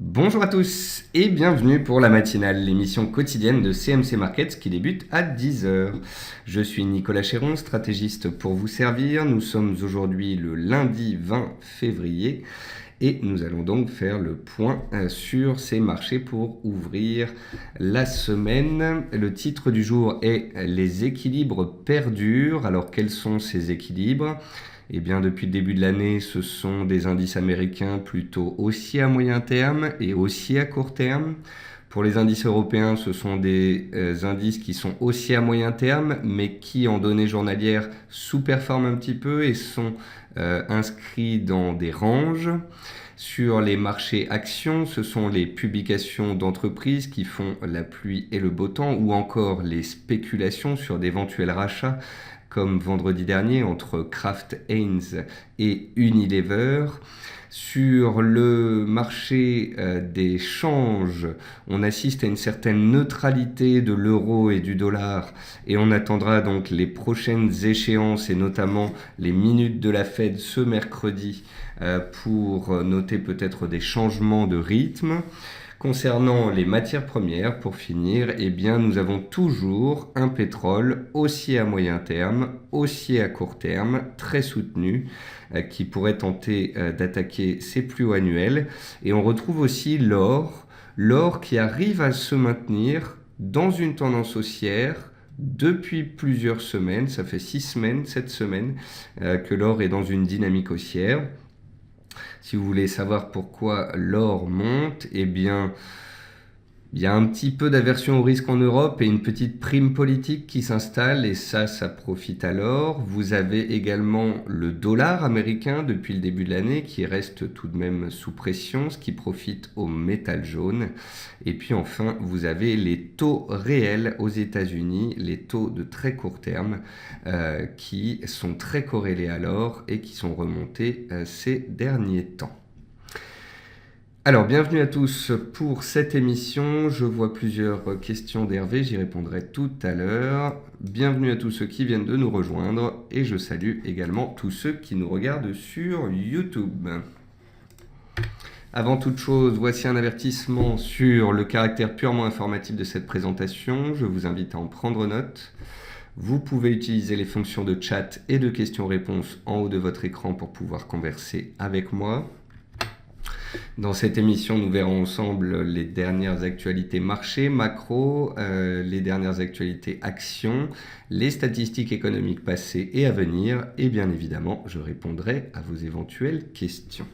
Bonjour à tous et bienvenue pour la matinale, l'émission quotidienne de CMC Markets qui débute à 10 heures. Je suis Nicolas Chéron, stratégiste pour vous servir. Nous sommes aujourd'hui le lundi 20 février et nous allons donc faire le point sur ces marchés pour ouvrir la semaine. Le titre du jour est Les équilibres perdurent. Alors quels sont ces équilibres ? Eh bien, depuis le début de l'année, ce sont des indices américains plutôt haussiers à moyen terme et haussiers à court terme. Pour les indices européens, ce sont des indices qui sont haussiers à moyen terme, mais qui, en données journalières, sous-performent un petit peu et sont inscrits dans des ranges. Sur les marchés actions, ce sont les publications d'entreprises qui font la pluie et le beau temps, ou encore les spéculations sur d'éventuels rachats, comme vendredi dernier entre Kraft Heinz et Unilever. Sur le marché des changes, on assiste à une certaine neutralité de l'euro et du dollar et on attendra donc les prochaines échéances et notamment les minutes de la Fed ce mercredi pour noter peut-être des changements de rythme. Concernant les matières premières, pour finir, eh bien, nous avons toujours un pétrole haussier à moyen terme, haussier à court terme, très soutenu, qui pourrait tenter d'attaquer ses plus hauts annuels. Et on retrouve aussi l'or qui arrive à se maintenir dans une tendance haussière depuis plusieurs semaines. Ça fait 6 semaines, 7 semaines que l'or est dans une dynamique haussière. Si vous voulez savoir pourquoi l'or monte, eh bien, il y a un petit peu d'aversion au risque en Europe et une petite prime politique qui s'installe et ça profite à l'or. Vous avez également le dollar américain depuis le début de l'année qui reste tout de même sous pression, ce qui profite au métal jaune. Et puis enfin, vous avez les taux réels aux États-Unis, les taux de très court terme qui sont très corrélés à l'or et qui sont remontés ces derniers temps. Alors, bienvenue à tous pour cette émission. Je vois plusieurs questions d'Hervé, j'y répondrai tout à l'heure. Bienvenue à tous ceux qui viennent de nous rejoindre et je salue également tous ceux qui nous regardent sur YouTube. Avant toute chose, voici un avertissement sur le caractère purement informatif de cette présentation. Je vous invite à en prendre note. Vous pouvez utiliser les fonctions de chat et de questions-réponses en haut de votre écran pour pouvoir converser avec moi. Dans cette émission, nous verrons ensemble les dernières actualités marché, macro, les dernières actualités actions, les statistiques économiques passées et à venir, et bien évidemment, je répondrai à vos éventuelles questions.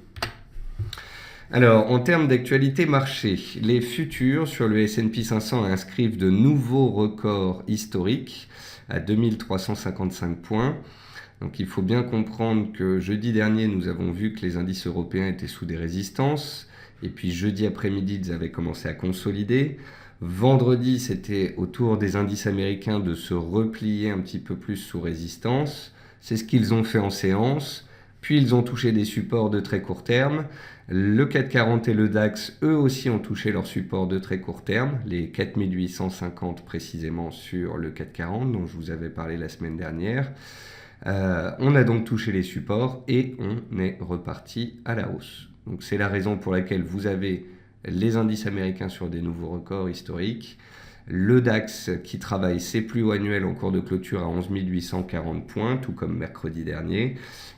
Alors, en termes d'actualité marché, les futurs sur le S&P 500 inscrivent de nouveaux records historiques à 2355 points. Donc il faut bien comprendre que jeudi dernier, nous avons vu que les indices européens étaient sous des résistances. Et puis jeudi après-midi, ils avaient commencé à consolider. Vendredi, c'était au tour des indices américains de se replier un petit peu plus sous résistance. C'est ce qu'ils ont fait en séance. Puis ils ont touché des supports de très court terme. Le CAC 40 et le DAX, eux aussi, ont touché leurs supports de très court terme, les 4850 précisément sur le CAC 40 dont je vous avais parlé la semaine dernière. On a donc touché les supports et on est reparti à la hausse. Donc c'est la raison pour laquelle vous avez les indices américains sur des nouveaux records historiques, le DAX qui travaille ses plus hauts annuels en cours de clôture à 11 840 points, tout comme mercredi dernier,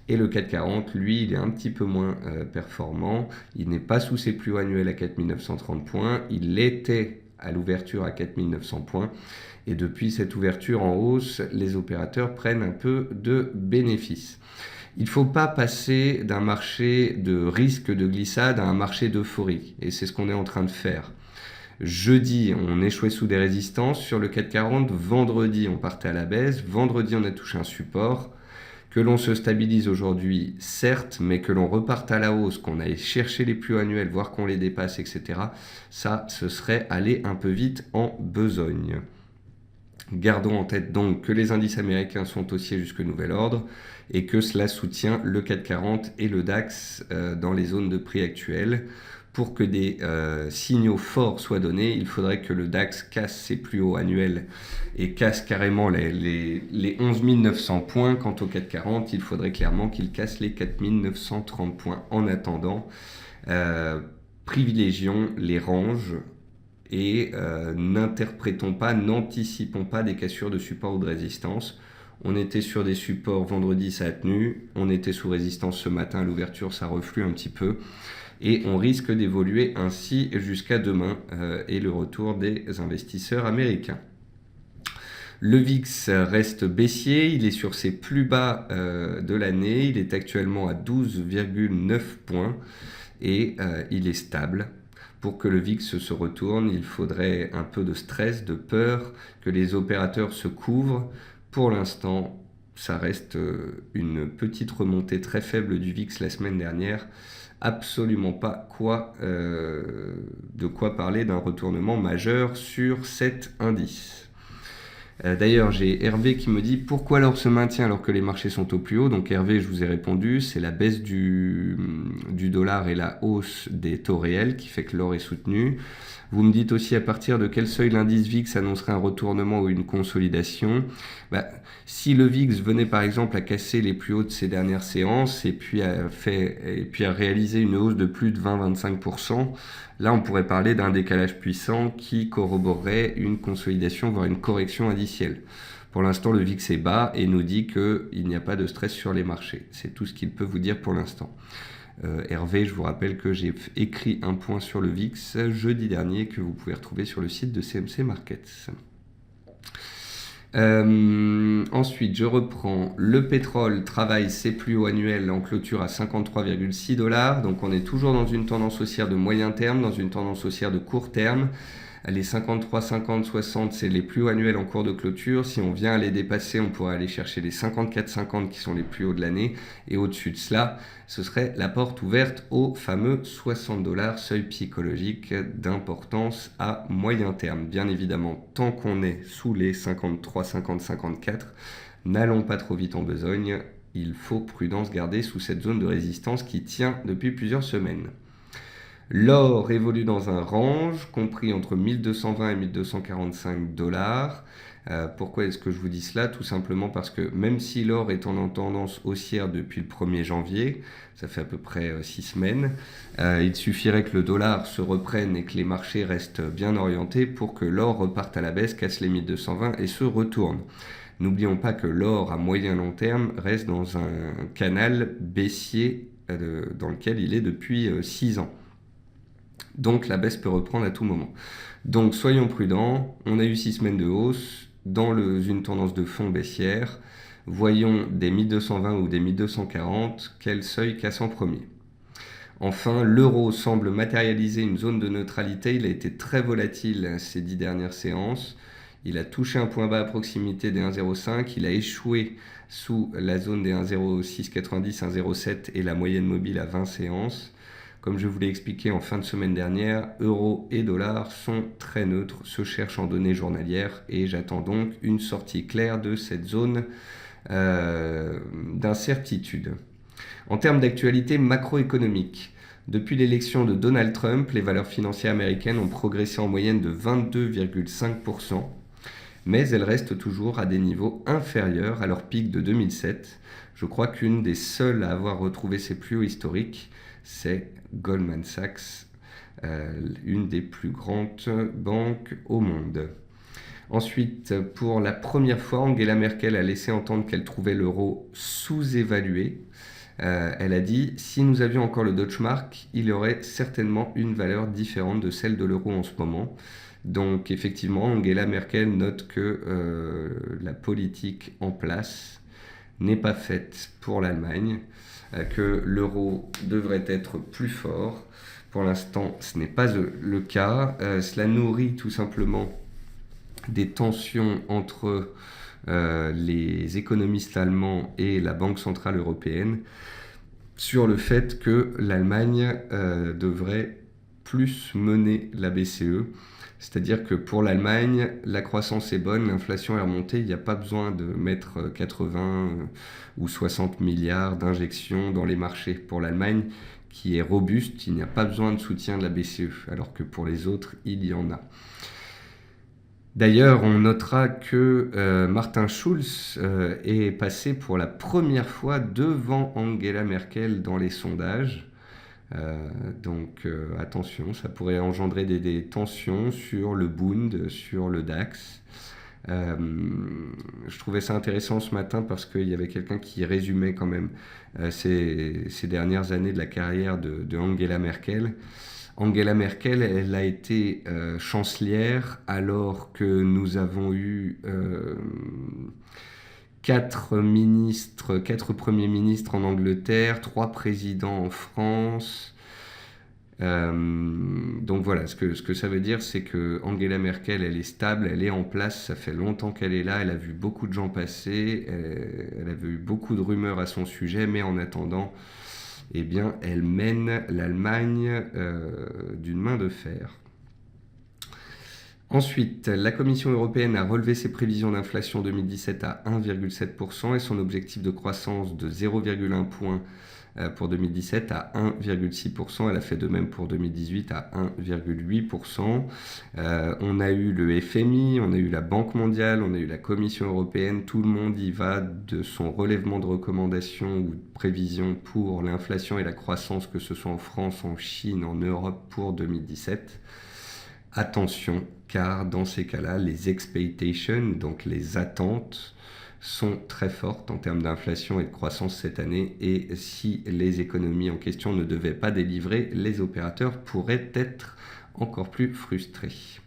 et le CAC 40, lui, il est un petit peu moins performant, il n'est pas sous ses plus hauts annuels à 4 930 points, il était à l'ouverture à 4 900 points, et depuis cette ouverture en hausse, les opérateurs prennent un peu de bénéfices. Il ne faut pas passer d'un marché de risque de glissade à un marché d'euphorie. Et c'est ce qu'on est en train de faire. Jeudi, on échouait sous des résistances sur le CAC 40. Vendredi, on partait à la baisse. Vendredi, on a touché un support. Que l'on se stabilise aujourd'hui, certes, mais que l'on reparte à la hausse, qu'on aille chercher les plus hauts annuels, voire qu'on les dépasse, etc. Ça, ce serait aller un peu vite en besogne. Gardons en tête donc que les indices américains sont haussiers jusque nouvel ordre et que cela soutient le CAC 40 et le DAX dans les zones de prix actuelles. Pour que des signaux forts soient donnés, il faudrait que le DAX casse ses plus hauts annuels et casse carrément les 11 900 points. Quant au CAC 40, il faudrait clairement qu'il casse les 4 930 points en attendant. privilégions les ranges et n'anticipons pas des cassures de support ou de résistance. On était sur des supports vendredi, ça a tenu. On était sous résistance ce matin à l'ouverture, ça reflue un petit peu. Et on risque d'évoluer ainsi jusqu'à demain et le retour des investisseurs américains. Le VIX reste baissier, il est sur ses plus bas de l'année, il est actuellement à 12,9 points et il est stable. Pour que le VIX se retourne, il faudrait un peu de stress, de peur, que les opérateurs se couvrent. Pour l'instant, ça reste une petite remontée très faible du VIX la semaine dernière. Absolument pas de quoi parler d'un retournement majeur sur cet indice. D'ailleurs, j'ai Hervé qui me dit pourquoi l'or se maintient alors que les marchés sont au plus haut. Donc Hervé, je vous ai répondu, c'est la baisse du dollar et la hausse des taux réels qui fait que l'or est soutenu. Vous me dites aussi à partir de quel seuil l'indice VIX annoncerait un retournement ou une consolidation. Si le VIX venait par exemple à casser les plus hauts de ces dernières séances et puis à réaliser une hausse de plus de 20-25%, là on pourrait parler d'un décalage puissant qui corroborerait une consolidation, voire une correction indicielle. Pour l'instant, le VIX est bas et nous dit qu'il n'y a pas de stress sur les marchés. C'est tout ce qu'il peut vous dire pour l'instant. Hervé, je vous rappelle que j'ai écrit un point sur le VIX jeudi dernier que vous pouvez retrouver sur le site de CMC Markets. Ensuite, je reprends. Le pétrole travaille ses plus hauts annuels en clôture à 53,6 $. Donc on est toujours dans une tendance haussière de moyen terme, dans une tendance haussière de court terme. Les 53, 50, 60, c'est les plus hauts annuels en cours de clôture. Si on vient à les dépasser, on pourrait aller chercher les 54, 50 qui sont les plus hauts de l'année. Et au-dessus de cela, ce serait la porte ouverte au fameux 60 $, seuil psychologique d'importance à moyen terme. Bien évidemment, tant qu'on est sous les 53, 50, 54, n'allons pas trop vite en besogne. Il faut prudence garder sous cette zone de résistance qui tient depuis plusieurs semaines. L'or évolue dans un range compris entre 1220 et 1245 $. Pourquoi est-ce que je vous dis cela? Tout simplement parce que même si l'or est en tendance haussière depuis le 1er janvier, ça fait à peu près 6 semaines, il suffirait que le dollar se reprenne et que les marchés restent bien orientés pour que l'or reparte à la baisse, casse les 1220 et se retourne. N'oublions pas que l'or à moyen long terme reste dans un canal baissier dans lequel il est depuis 6 ans. Donc la baisse peut reprendre à tout moment. Donc soyons prudents, on a eu 6 semaines de hausse dans une tendance de fond baissière. Voyons des 1220 ou des 1240, quel seuil casse en premier. Enfin, l'euro semble matérialiser une zone de neutralité. Il a été très volatile ces 10 dernières séances. Il a touché un point bas à proximité des 1,05. Il a échoué sous la zone des 1,0690, 1,07 et la moyenne mobile à 20 séances. Comme je vous l'ai expliqué en fin de semaine dernière, euros et dollars sont très neutres, se cherchent en données journalières et j'attends donc une sortie claire de cette zone d'incertitude. En termes d'actualité macroéconomique, depuis l'élection de Donald Trump, les valeurs financières américaines ont progressé en moyenne de 22,5%, mais elles restent toujours à des niveaux inférieurs à leur pic de 2007. Je crois qu'une des seules à avoir retrouvé ses plus hauts historiques, c'est Goldman Sachs, une des plus grandes banques au monde. Ensuite, pour la première fois, Angela Merkel a laissé entendre qu'elle trouvait l'euro sous-évalué. Elle a dit « Si nous avions encore le Deutsche Mark, il y aurait certainement une valeur différente de celle de l'euro en ce moment. » Donc effectivement, Angela Merkel note que la politique en place n'est pas faite pour l'Allemagne, que l'euro devrait être plus fort. Pour l'instant, ce n'est pas le cas. Cela nourrit tout simplement des tensions entre les économistes allemands et la Banque centrale européenne sur le fait que l'Allemagne devrait plus mener la BCE. C'est-à-dire que pour l'Allemagne, la croissance est bonne, l'inflation est remontée, il n'y a pas besoin de mettre 80 ou 60 milliards d'injections dans les marchés. Pour l'Allemagne, qui est robuste, il n'y a pas besoin de soutien de la BCE, alors que pour les autres, il y en a. D'ailleurs, on notera que Martin Schulz est passé pour la première fois devant Angela Merkel dans les sondages. Attention, ça pourrait engendrer des tensions sur le Bund, sur le DAX. Je trouvais ça intéressant ce matin parce qu'il y avait quelqu'un qui résumait quand même ces dernières années de la carrière de Angela Merkel. Angela Merkel, elle a été chancelière alors que nous avons eu quatre premiers ministres en Angleterre, 3 présidents en France. Donc voilà, ce que ça veut dire, c'est que Angela Merkel, elle est stable, elle est en place, ça fait longtemps qu'elle est là, elle a vu beaucoup de gens passer, elle a vu beaucoup de rumeurs à son sujet, mais en attendant, eh bien, elle mène l'Allemagne d'une main de fer. Ensuite, la Commission européenne a relevé ses prévisions d'inflation 2017 à 1,7% et son objectif de croissance de 0,1 point pour 2017 à 1,6%. Elle a fait de même pour 2018 à 1,8%. On a eu le FMI, on a eu la Banque mondiale, on a eu la Commission européenne. Tout le monde y va de son relèvement de recommandations ou de prévisions pour l'inflation et la croissance, que ce soit en France, en Chine, en Europe pour 2017. Attention, car dans ces cas-là, les expectations, donc les attentes, sont très fortes en termes d'inflation et de croissance cette année, et si les économies en question ne devaient pas délivrer, les opérateurs pourraient être encore plus frustrés.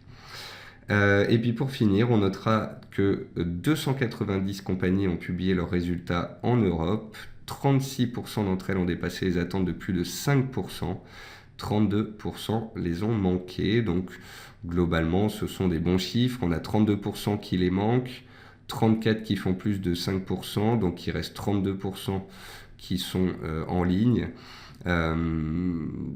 Et puis pour finir, on notera que 290 compagnies ont publié leurs résultats en Europe, 36% d'entre elles ont dépassé les attentes de plus de 5%, 32% les ont manqués, donc globalement ce sont des bons chiffres. On a 32% qui les manquent, 34% qui font plus de 5%, donc il reste 32% qui sont en ligne.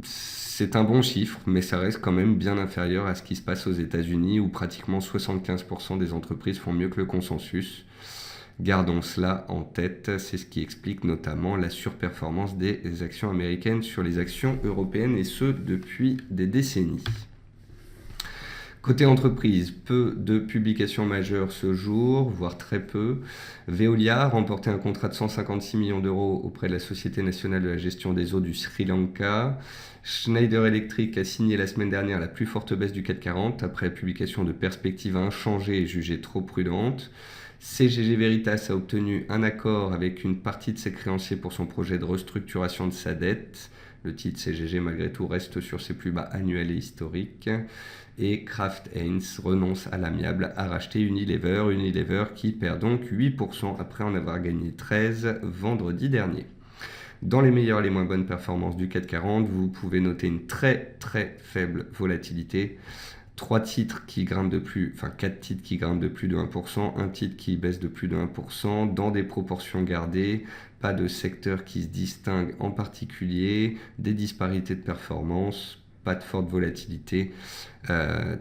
C'est un bon chiffre, mais ça reste quand même bien inférieur à ce qui se passe aux États-Unis, où pratiquement 75% des entreprises font mieux que le consensus. Gardons cela en tête, c'est ce qui explique notamment la surperformance des actions américaines sur les actions européennes, et ce depuis des décennies. Côté entreprise, peu de publications majeures ce jour, voire très peu. Veolia a remporté un contrat de 156 millions d'euros auprès de la Société nationale de la gestion des eaux du Sri Lanka. Schneider Electric a signé la semaine dernière la plus forte baisse du CAC 40 après la publication de perspectives inchangées et jugées trop prudentes. CGG Veritas a obtenu un accord avec une partie de ses créanciers pour son projet de restructuration de sa dette. Le titre CGG, malgré tout, reste sur ses plus bas annuels et historiques. Et Kraft Heinz renonce à l'amiable à racheter Unilever qui perd donc 8% après en avoir gagné 13 vendredi dernier. Dans les meilleures et les moins bonnes performances du CAC 40, vous pouvez noter une très très faible volatilité. 4 titres qui grimpent de plus de 1%, un titre qui baisse de plus de 1%, dans des proportions gardées, pas de secteur qui se distingue en particulier, des disparités de performance, pas de forte volatilité.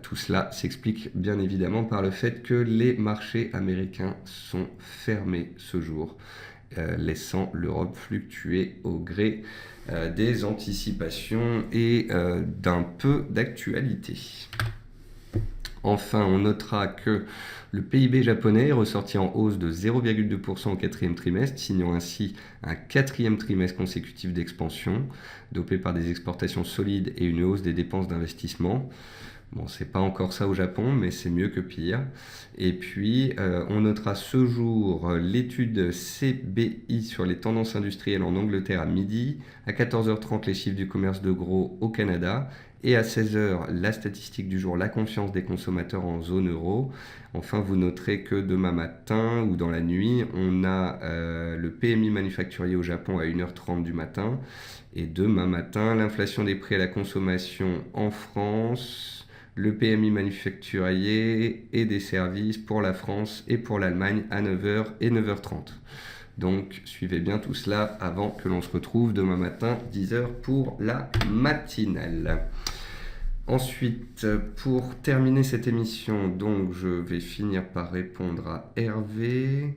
Tout cela s'explique bien évidemment par le fait que les marchés américains sont fermés ce jour, laissant l'Europe fluctuer au gré des anticipations et d'un peu d'actualité. Enfin, on notera que le PIB japonais est ressorti en hausse de 0,2% au quatrième trimestre, signant ainsi un quatrième trimestre consécutif d'expansion, dopé par des exportations solides et une hausse des dépenses d'investissement. Bon, c'est pas encore ça au Japon, mais c'est mieux que pire. Et puis, on notera ce jour l'étude CBI sur les tendances industrielles en Angleterre à midi, à 14h30 les chiffres du commerce de gros au Canada, et à 16h la statistique du jour, la confiance des consommateurs en zone euro. Enfin, vous noterez que demain matin ou dans la nuit, on a le PMI manufacturier au Japon à 1h30 du matin. Et demain matin, l'inflation des prix à la consommation en France, le PMI manufacturier et des services pour la France et pour l'Allemagne à 9h et 9h30. Donc suivez bien tout cela avant que l'on se retrouve demain matin 10h pour la matinale. Ensuite, pour terminer cette émission, donc je vais finir par répondre à Hervé.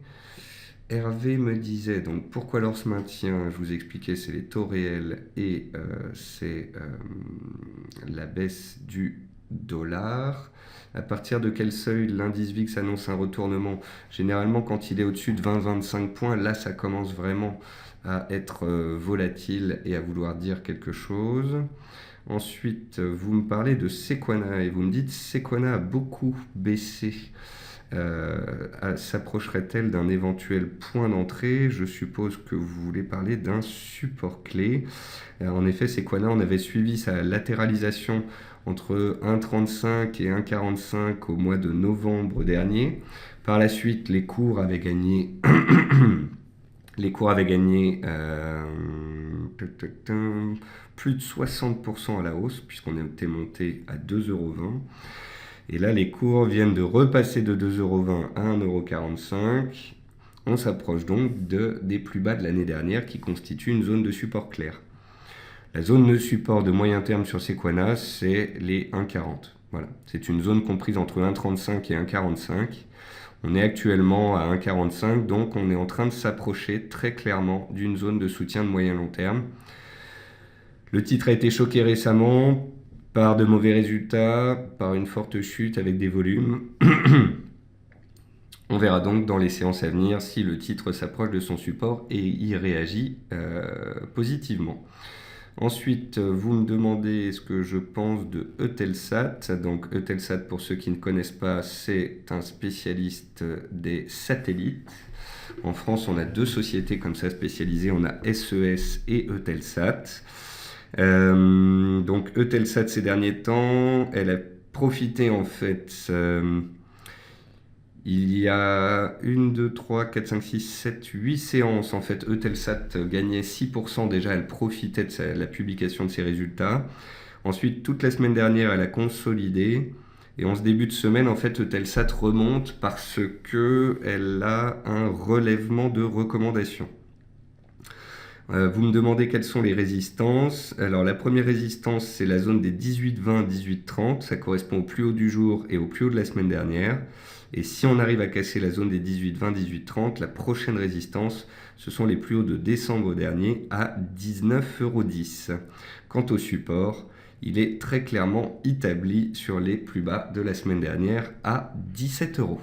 Hervé me disait donc pourquoi l'or se maintient. Je vous expliquais, c'est les taux réels et c'est la baisse du dollars. À partir de quel seuil l'indice VIX annonce un retournement? Généralement, quand il est au-dessus de 20-25 points, là, ça commence vraiment à être volatile et à vouloir dire quelque chose. Ensuite, vous me parlez de Sequana et vous me dites Sequana a beaucoup baissé. S'approcherait-elle d'un éventuel point d'entrée? Je suppose que vous voulez parler d'un support clé. En effet, Sequana, on avait suivi sa latéralisation entre 1,35 et 1,45 au mois de novembre dernier. Par la suite, les cours avaient gagné plus de 60% à la hausse, puisqu'on était monté à 2,20 €. Et là, les cours viennent de repasser de 2,20 € à 1,45 €. On s'approche donc des plus bas de l'année dernière, qui constituent une zone de support claire. La zone de support de moyen terme sur Sequana, c'est les 1,40. Voilà. C'est une zone comprise entre 1,35 et 1,45. On est actuellement à 1,45, donc on est en train de s'approcher très clairement d'une zone de soutien de moyen long terme. Le titre a été choqué récemment par de mauvais résultats, par une forte chute avec des volumes. On verra donc dans les séances à venir si le titre s'approche de son support et y réagit positivement. Ensuite, vous me demandez ce que je pense de Eutelsat. Donc Eutelsat, pour ceux qui ne connaissent pas, c'est un spécialiste des satellites. En France, on a deux sociétés comme ça spécialisées. On a SES et Eutelsat. Donc Eutelsat, ces derniers temps, elle a profité en fait... il y a 1, 2, 3, 4, 5, 6, 7, 8 séances. En fait, Eutelsat gagnait 6% déjà. Elle profitait de la publication de ses résultats. Ensuite, toute la semaine dernière, elle a consolidé. Et en ce début de semaine, en fait, Eutelsat remonte parce qu'elle a un relèvement de recommandations. Vous me demandez quelles sont les résistances. Alors, la première résistance, c'est la zone des 18,20, 18,30. Ça correspond au plus haut du jour et au plus haut de la semaine dernière. Et si on arrive à casser la zone des 18,20, 18,30, la prochaine résistance, ce sont les plus hauts de décembre dernier à 19,10 €. Quant au support, il est très clairement établi sur les plus bas de la semaine dernière à 17 €.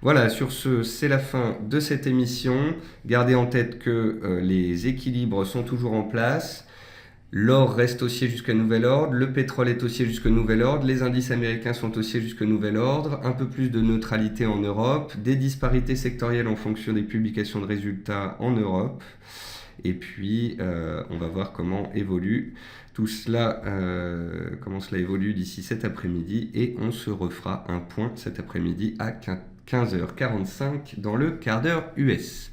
Voilà, sur ce, c'est la fin de cette émission. Gardez en tête que les équilibres sont toujours en place. L'or reste haussier jusqu'à nouvel ordre, le pétrole est haussier jusqu'à nouvel ordre, les indices américains sont haussiers jusqu'à nouvel ordre, un peu plus de neutralité en Europe, des disparités sectorielles en fonction des publications de résultats en Europe. Et puis, on va voir comment évolue tout cela, comment cela évolue d'ici cet après-midi. Et on se refera un point cet après-midi à 15h45 dans le quart d'heure US.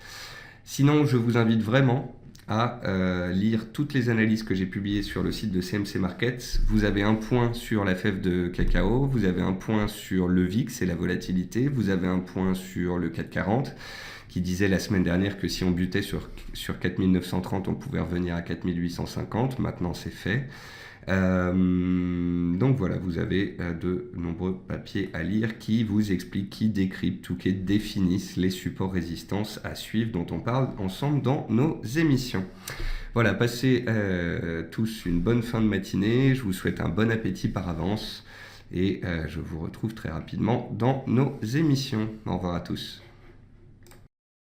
Sinon, je vous invite vraiment à lire toutes les analyses que j'ai publiées sur le site de CMC Markets. Vous avez un point sur la fève de cacao, vous avez un point sur le VIX et la volatilité, vous avez un point sur le CAC 40 qui disait la semaine dernière que si on butait sur 4930, on pouvait revenir à 4850. Maintenant, c'est fait. Donc voilà, vous avez de nombreux papiers à lire qui vous expliquent, qui décryptent ou qui définissent les supports résistances à suivre dont on parle ensemble dans nos émissions. Voilà, passez tous une bonne fin de matinée, je vous souhaite un bon appétit par avance et je vous retrouve très rapidement dans nos émissions. Au revoir à tous.